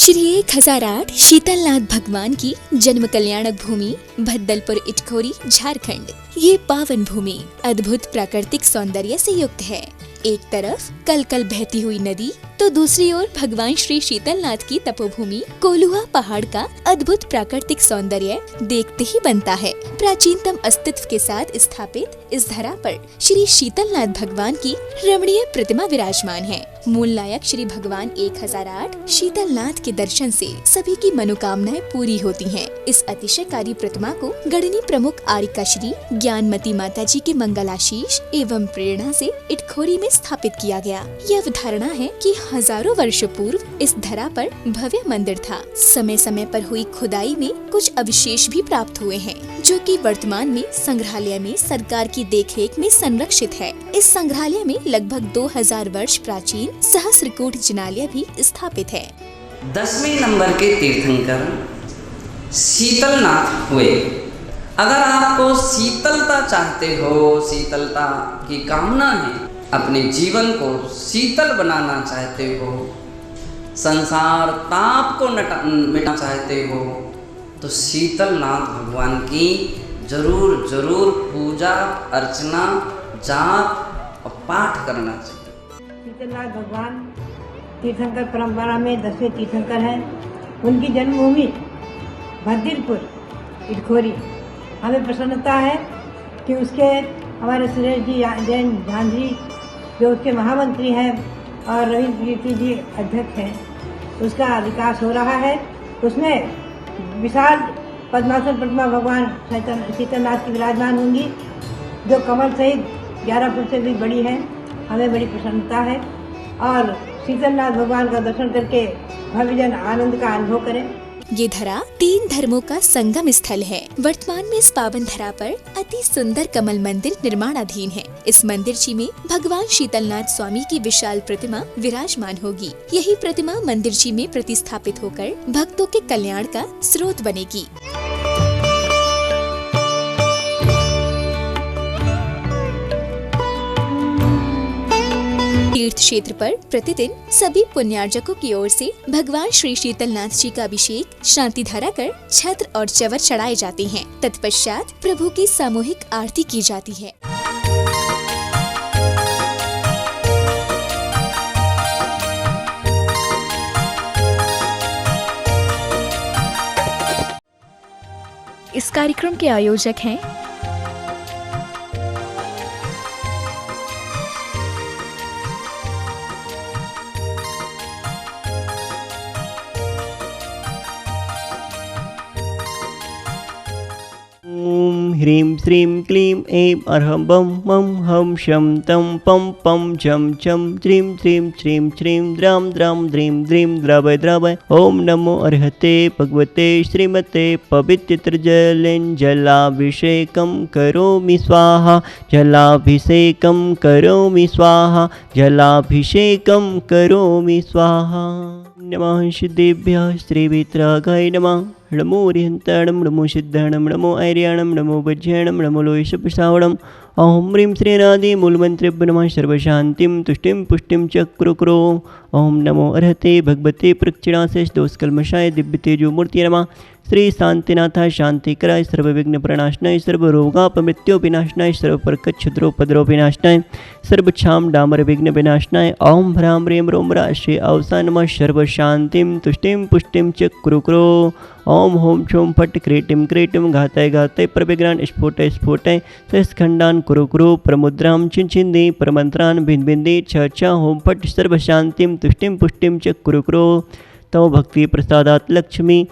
श्री 1008 शीतलनाथ भगवान की जन्म कल्याणक भूमि भद्दलपुर इटखोरी झारखंड। ये पावन भूमि अद्भुत प्राकृतिक सौंदर्य से युक्त है। एक तरफ कल कल बहती हुई नदी तो दूसरी ओर भगवान श्री शीतलनाथ की तपोभूमि कोलुआ पहाड़ का अद्भुत प्राकृतिक सौंदर्य देखते ही बनता है। प्राचीनतम अस्तित्व के साथ स्थापित इस धरा पर श्री शीतलनाथ भगवान की रमणीय प्रतिमा विराजमान है। मूल नायक श्री भगवान 1008 शीतलनाथ के दर्शन से सभी की मनोकामनाएं पूरी होती हैं। इस अतिशयकारी प्रतिमा को गढ़नी प्रमुख आरिका श्री ज्ञानमती माता जी के मंगलाशीष एवं प्रेरणा से इटखोरी में स्थापित किया गया। यह अवधारणा है कि हजारों वर्षों पूर्व इस धरा पर भव्य मंदिर था। समय समय पर हुई खुदाई में कुछ अवशेष भी प्राप्त हुए हैं, जो कि वर्तमान में संग्रहालय में सरकार की देखरेख में संरक्षित है। इस संग्रहालय में लगभग 2000 वर्ष प्राचीन सहस्त्रकूट जिनालय भी स्थापित है। 10वें नंबर के तीर्थंकर शीतलनाथ हुए। अगर आपको शीतलता चाहते हो, शीतलता की कामना है, अपने जीवन को शीतल बनाना चाहते हो, संसार ताप को मिटाना चाहते हो, तो शीतलनाथ भगवान की जरूर जरूर पूजा अर्चना जाप और पाठ करना चाहिए। शीतलनाथ भगवान तीर्थंकर परंपरा में 10वें तीर्थंकर हैं। उनकी जन्मभूमि भद्दलपुर इटखोरी। हमें प्रसन्नता है कि उसके हमारे सुरेश जी जैन झांझरी जो उसके महामंत्री हैं और रवि कीर्ति जी अध्यक्ष हैं, उसका विकास हो रहा है। उसमें विशाल पद्मासन प्रतिमा भगवान शीतलनाथ की विराजमान होंगी, जो कमल सहित 11 फुट से भी बड़ी है। हमें बड़ी प्रसन्नता है और शीतलनाथ भगवान का दर्शन करके भव्यजन आनंद का अनुभव करें। ये धरा 3 धर्मों का संगम स्थल है। वर्तमान में इस पावन धरा पर अति सुंदर कमल मंदिर निर्माणाधीन है। इस मंदिर में भगवान शीतलनाथ स्वामी की विशाल प्रतिमा विराजमान होगी। यही प्रतिमा मंदिर में प्रतिस्थापित होकर भक्तों के कल्याण का स्रोत बनेगी। तीर्थ क्षेत्र पर प्रतिदिन सभी पुण्यार्जकों की ओर से भगवान श्री शीतलनाथ जी का अभिषेक शांति धारा कर छत्र और चवर चढ़ाए जाते हैं। तत्पश्चात प्रभु की सामूहिक आरती की जाती है। इस कार्यक्रम के आयोजक हैं ह्रीं श्रीं क्लीं ऐं अर्हं बं मं हं शं तं पं पं झं झं ज्रीं श्रीं श्रीं श्रीं द्रां द्रां द्रीं द्रीं द्रावय द्रावय। ओम नमो अर्हते भगवते श्रीमते पवित्रजलेन जलाभिषेकं करोमि स्वाहा, जलाभिषेकं करोमि स्वाहा, जलाभिषेकं करोमि स्वाहा। नमः सिद्धेभ्यः श्रीवितरागाय नमः। नमो हरिहंताणं नमो सिद्धाणं नमो ऐर्याणं नमो वज्राणं नमो लोहिषपसावणम्। ओम ह्रीं श्रीनादि मूलमंत्रेभ्यो नमः। सर्वशान्तिं तुष्टिं पुष्टिं च कुरु। ओम नमो अर्हते भगवते प्रक्षिणाशेष दोषकल्मषाय दिव्यतेजो मूर्तये नमः। श्री शांतिनाथाय शांतिकराय सर्वविघ्न प्रणाशनाय सर्वरोगापमृत्यो विनाशनाय सर्वप्रकच्छुद्रोपद्रो विनाशनाय सर्वक्षाम डामर विघ्न विनाशनाय। ओम ह्रां ह्रीं रोम राशि अवसा नमः। सर्वशान्तिं तुष्टिं पुष्टिं च कुरु। ओम होम छोम फट क्रीटिं क्रीटिं घातय घातय प्रविघ्नान् स्फोटय स्फोटय सहस्खण्डान् कुरु। प्रमुद्रां छिन्छिन्दी प्रमन्त्रान् भिन्भिन्दी छ छ होम फट सर्वशान्तिं तुष्टिं पुष्टिं च कुरु। तव भक्ति प्रसादात् लक्ष्मी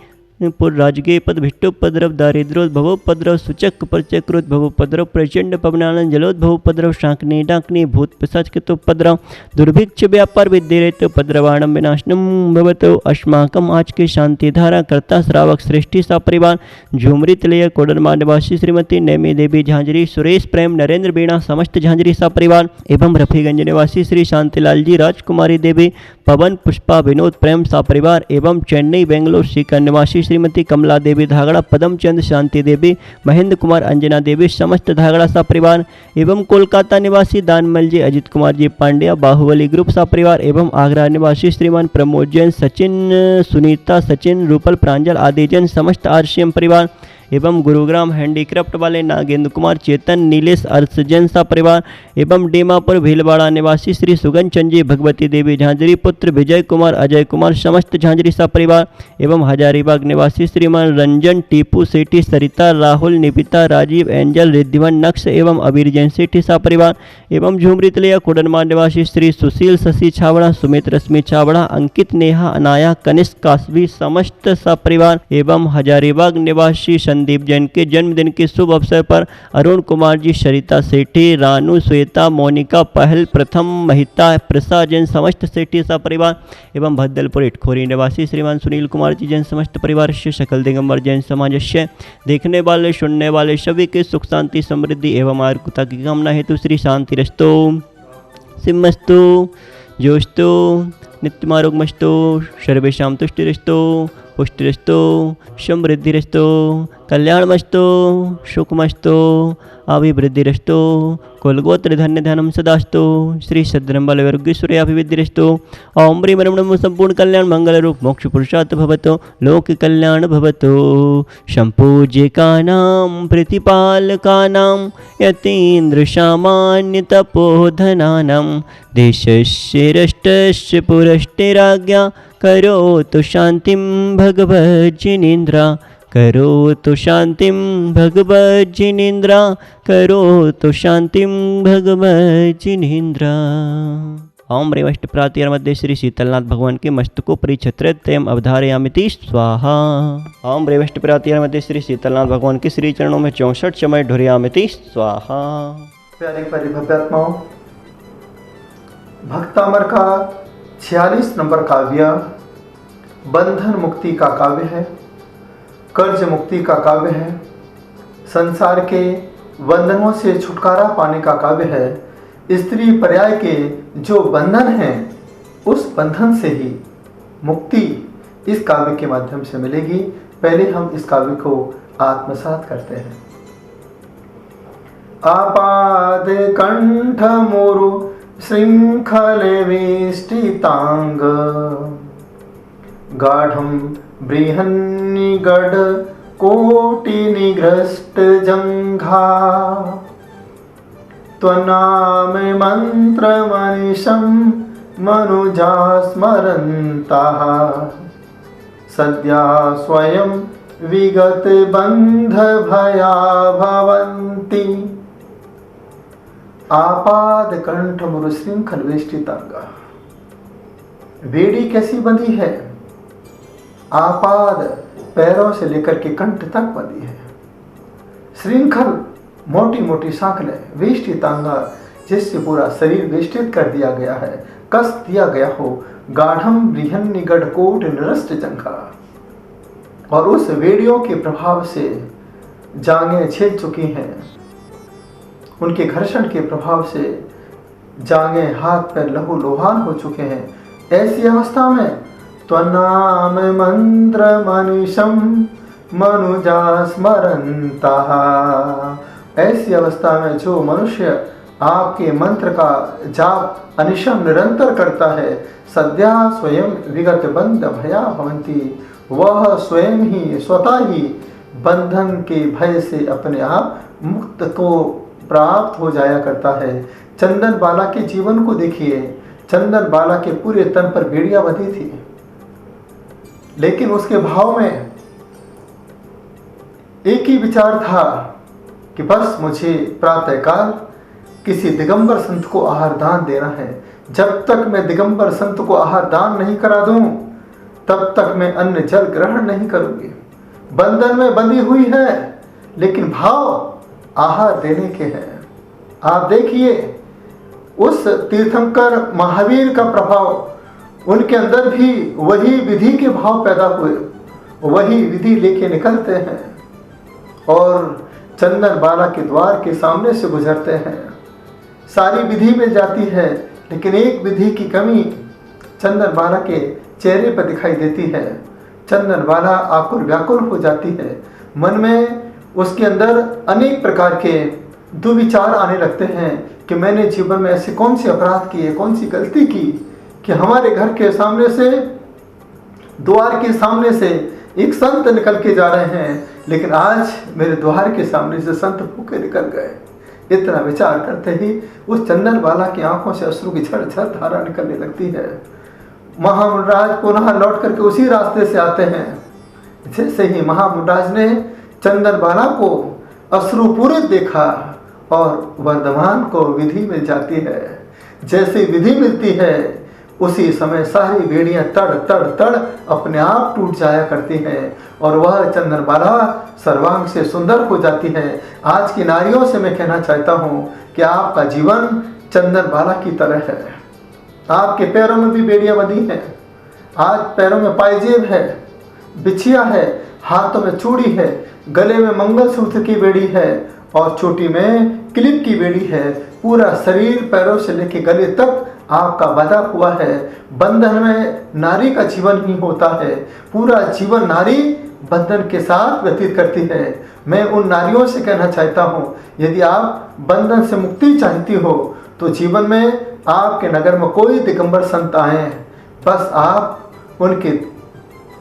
पुर राजगे पदभिष्टोपद्रव दारिद्रोद्भवोपद्रव सूचक परचक्रोद्भवोपद्रव प्रचंड पवनानंद जलोद्भवोपद्रव शांकने डाकने भूत पिशाचकृतोपद्रव दुर्भिक्ष व्यापार विद्येरेतोपद्रवाणं विनाशनं भवतो अस्माकम्। आज के शांति धारा कर्ता श्रावक सृष्टि सा परिवार झुमरी लय कोडरमा निवासी श्रीमती नैमी देवी झांझरी, सुरेश प्रेम नरेंद्र बीणा समस्त झांझरी सा परिवार एवं रफीगंज निवासी श्री शांतिलाल जी, राजकुमारी देवी, पवन पुष्पा विनोद प्रेम सा परिवार एवं चेन्नई बेंगलोर सीकर निवासी श्रीमती कमला देवी धागड़ा, पदम चंद शांति देवी, महेंद्र कुमार अंजना देवी, समस्त धागड़ा सा परिवार एवं कोलकाता निवासी दानमल जी अजित कुमार जी पांड्या, बाहुबली ग्रुप सा परिवार एवं आगरा निवासी श्रीमान प्रमोद जैन, सचिन, सुनीता, सचिन, रूपल, प्रांजल आदि जन, समस्त आरसीएम परिवार एवं गुरुग्राम हैंडीक्राफ्ट वाले नागेंद्र कुमार, चेतन, नीलेश, अर्श जैन सा परिवार एवं डेमापुर भीलवाड़ा निवासी श्री सुगन चंद जी, भगवती देवी झांझरी पुत्र विजय कुमार, अजय कुमार, समस्त झांझरी सा परिवार एवं हजारीबाग निवासी श्रीमान रंजन, टीपू सेठी, सरिता, राहुल, निपिता, राजीव, एंजल, रिद्धिवन, नक्श एवं अबीर जैन सेठी सा परिवार एवं झुमरी तलिया कुडनमा निवासी श्री सुशील, शशि छावड़ा, सुमित, रश्मि छावड़ा, अंकित, नेहा, अनाया, कनिष्क, कासवी, समस्त सा परिवार एवं हजारीबाग निवासी संदीप जैन के जन्मदिन के शुभ अवसर पर अरुण कुमार जी, सरिता सेठी, रानू, श्वेता, मोनिका, पहल, प्रथम, महिता, प्रसाद जैन, समस्त सेठी सा परिवार एवं भद्दलपुर इटखोरी निवासी श्रीमान सुनील कुमार जी जैन, समस्त परिवार से सकल दिगंबर जैन समाज से देखने वाले सुनने वाले सभी के सुख शांति समृद्धि एवं आर्कुता की कामना हेतु श्री शांति रस्तो सिमस्तु जोस्तु नित्यमारोग्यमस्तु सर्वेषां तुष्टिरस्तु पुष्टिरस्तु समृद्धिरस्तु कल्याणमस्तु सुखमस्तु अभिवृद्धिरस्तु कुलगोत्र धन्य धनम सदास्तु श्री सद्रंबलवर्गीश्वर्याभिवृद्धिरस्तु ओम ब्रीं ब्रह्मणं संपूर्ण कल्याण मंगल रूप मोक्ष पुरुषार्थ भवतु लोक कल्याण भवतु संपूज्यकानां प्रतिपालकानां यतीन्द्र सामान्य तपोधनानां देशस्य राष्ट्रस्य पुरस्तिराज्ञा करोतु शांतिं भगवज्जिनेन्द्रा करोतु शांतिं भगवज्जिनेन्द्रा करोतु शांतिं भगवज्जिनेन्द्रा। ओम रेवष्ट प्रातिर मध्य श्री शीतलनाथ भगवान के मस्तको परिछत्रयम् अवधारयामिति स्वाहा। ओम रेवष्ट प्रातिर मध्य श्री शीतलनाथ भगवान के श्री चरणों में 64 समय ढुरियामिति स्वाहा। प्यारे प्यारे भव्यात्माओं, भक्तामर का 46 नंबर काव्य बंधन मुक्ति का काव्य है, कर्ज मुक्ति का काव्य है, संसार के बंधनों से छुटकारा पाने का काव्य है। स्त्री पर्याय के जो बंधन हैं उस बंधन से ही मुक्ति इस काव्य के माध्यम से मिलेगी। पहले हम इस काव्य को आत्मसात करते हैं। आपाद कंठ मोरु श्रृंखल वेष्टितांग गाढ़ं बृहन्निगड कोटि निग्रस्त जंघा त्वनाम मंत्र मनिषं मनुजा स्मरन्ताः सद्या स्वयं विगत बंध भया भवन्ति। आपाद कंठ मुरु श्रृंखल वेष्टितांगा, बेड़ी कैसी बंधी है? आपाद पैरों से लेकर के कंठ तक बंधी है। श्रृंखल मोटी मोटी सांकलें, वेष्टितांगा जिससे पूरा शरीर वेष्टित कर दिया गया है, कस दिया गया हो। गाढ़म बृहन्निगड कोट निरस्त जंघा, और उस वेड़ियों के प्रभाव से जांघें छिल चुकी हैं, उनके घर्षण के प्रभाव से जांघें हाथ पैर लहू लोहान हो चुके हैं। ऐसी अवस्था में त्वनाम मंत्र मनुषम मनुजा स्मरन्ताः, ऐसी अवस्था में जो मनुष्य आपके मंत्र का जाप अनिशम निरंतर करता है, सद्या स्वयं विगत बंध भया भवन्ति, वह स्वयं ही स्वतः ही बंधन के भय से अपने आप मुक्त को प्राप्त हो जाया करता है। चंदन बाला के जीवन को देखिए, चंदन बाला के पूरे तन पर बेड़ियां बंधी थी, लेकिन उसके भाव में एक ही विचार था कि बस मुझे प्रातःकाल किसी दिगंबर संत को आहार दान देना है। जब तक मैं दिगंबर संत को आहार दान नहीं करा दूं, तब तक मैं अन्न जल ग्रहण नहीं करूंगी। बंधन में बंधी हुई है, लेकिन भाव आहार देने के हैं। आप देखिए उस तीर्थंकर महावीर का प्रभाव, उनके अंदर भी वही विधि के भाव पैदा हुए, वही विधि लेके निकलते हैं और चंदन बाला के द्वार के सामने से गुजरते हैं। सारी विधि मिल जाती है, लेकिन एक विधि की कमी चंदन बाला के चेहरे पर दिखाई देती है। चंदन बाला आकुल व्याकुल हो जाती है। मन में उसके अंदर अनेक प्रकार के दुविचार आने लगते हैं कि मैंने जीवन में ऐसे कौन से अपराध किए, कौन सी गलती की कि हमारे घर के सामने से, द्वार के सामने से एक संत निकल के जा रहे हैं, लेकिन आज मेरे द्वार के सामने से संत भूखे निकल गए। इतना विचार करते ही उस चंदन बाला की आंखों से अश्रु की झरझर धारा निकलने लगती है। महामुनराज पुनः लौट करके उसी रास्ते से आते हैं। जैसे ही महामुनराज ने चंदन बाला को अश्रुपूरित देखा और वर्धमान को विधि मिल जाती है। जैसे विधि मिलती है उसी समय सारी बेड़ियां तड़ तड़ तड़ अपने आप टूट जाया करती हैं और वह चंदन बाला सर्वांग से सुंदर हो जाती है। आज की नारियों से मैं कहना चाहता हूँ कि आपका जीवन चंदन बाला की तरह है। आपके पैरों में भी बेड़ियां बंधी हैं। आज पैरों में पायजेब है, बिछिया है, हाथों में चूड़ी है, गले में मंगलसूत्र की बेड़ी है और चोटी में क्लिप की बेड़ी है। पूरा शरीर पैरों से लेकर गले तक आपका बंधा हुआ है। बंधन में नारी का जीवन ही होता है। पूरा जीवन नारी बंधन के साथ व्यतीत करती है। मैं उन नारियों से कहना चाहता हूँ, यदि आप बंधन से मुक्ति चाहती हो तो जीवन में आपके नगर में कोई दिगंबर संत आए, बस आप उनके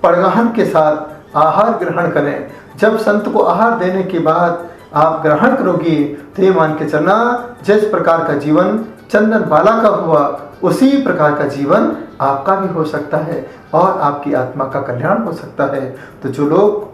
परगहन के साथ आहार ग्रहण करें। जब संत को आहार देने के बाद आप ग्रहण करोगी तो ये मान के चलना, जिस प्रकार का जीवन चंदन बाला का हुआ उसी प्रकार का जीवन आपका भी हो सकता है और आपकी आत्मा का कल्याण हो सकता है। तो जो लोग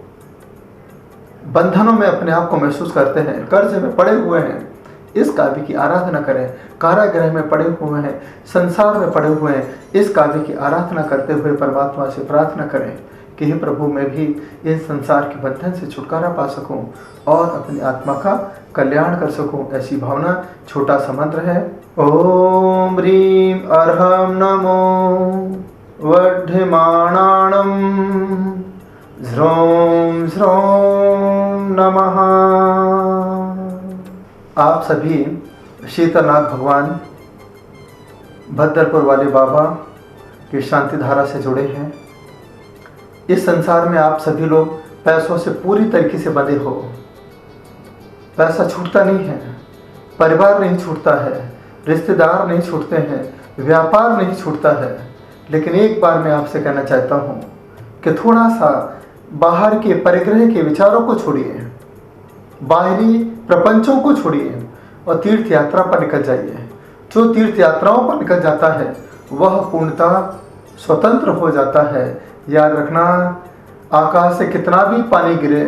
बंधनों में अपने आप को महसूस करते हैं, कर्ज में पड़े हुए हैं, इस काव्य की आराधना करें। कारागृह में पड़े हुए हैं, संसार में पड़े हुए हैं, इस काव्य की आराधना करते हुए परमात्मा से प्रार्थना करें कि हे प्रभु, मैं भी इस संसार के बंधन से छुटकारा पा सकूं और अपनी आत्मा का कल्याण कर सकूं। ऐसी भावना, छोटा सा मंत्र है, ओम ह्रीं अर्हं नमो वर्धमानाणं ह्रौं ह्रौं नमः। आप सभी शीतलनाथ भगवान भद्रपुर वाले बाबा की शांति धारा से जुड़े हैं। इस संसार में आप सभी लोग पैसों से पूरी तरीके से बंधे हो। पैसा छूटता नहीं है, परिवार नहीं छूटता है, रिश्तेदार नहीं छूटते हैं, व्यापार नहीं छूटता है। लेकिन एक बार मैं आपसे कहना चाहता हूँ कि थोड़ा सा बाहर के परिग्रह के विचारों को छोड़िए, बाहरी प्रपंचों को छोड़िए और तीर्थ यात्रा पर निकल जाइए। जो तीर्थ यात्राओं पर निकल जाता है वह पूर्णतः स्वतंत्र हो जाता है। याद रखना, आकाश से कितना भी पानी गिरे,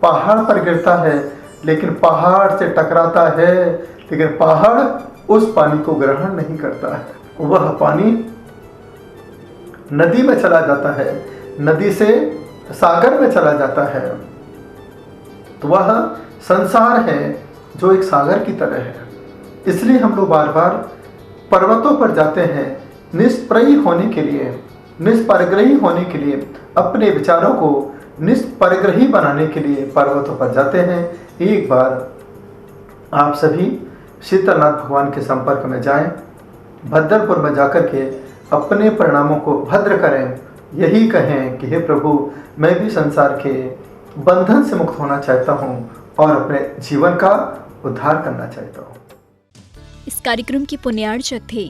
पहाड़ पर गिरता है लेकिन पहाड़ से टकराता है, लेकिन पहाड़ उस पानी को ग्रहण नहीं करता है। वह पानी नदी में चला जाता है, नदी से सागर में चला जाता है। तो वह संसार है जो एक सागर की तरह है। इसलिए हम लोग बार बार पर्वतों पर जाते हैं निष्प्रयी होने के लिए, निष्परिग्रही होने के लिए, अपने विचारों को निष्परिग्रही बनाने के लिए पर्वतों पर जाते हैं। एक बार आप सभी शीतलनाथ भगवान के संपर्क में जाएं, भद्रपुर में जाकर के अपने परिणामों को भद्र करें। यही कहें कि हे प्रभु, मैं भी संसार के बंधन से मुक्त होना चाहता हूँ और अपने जीवन का उद्धार करना चाहता हूँ। इस कार्यक्रम के पुण्यार्चक थे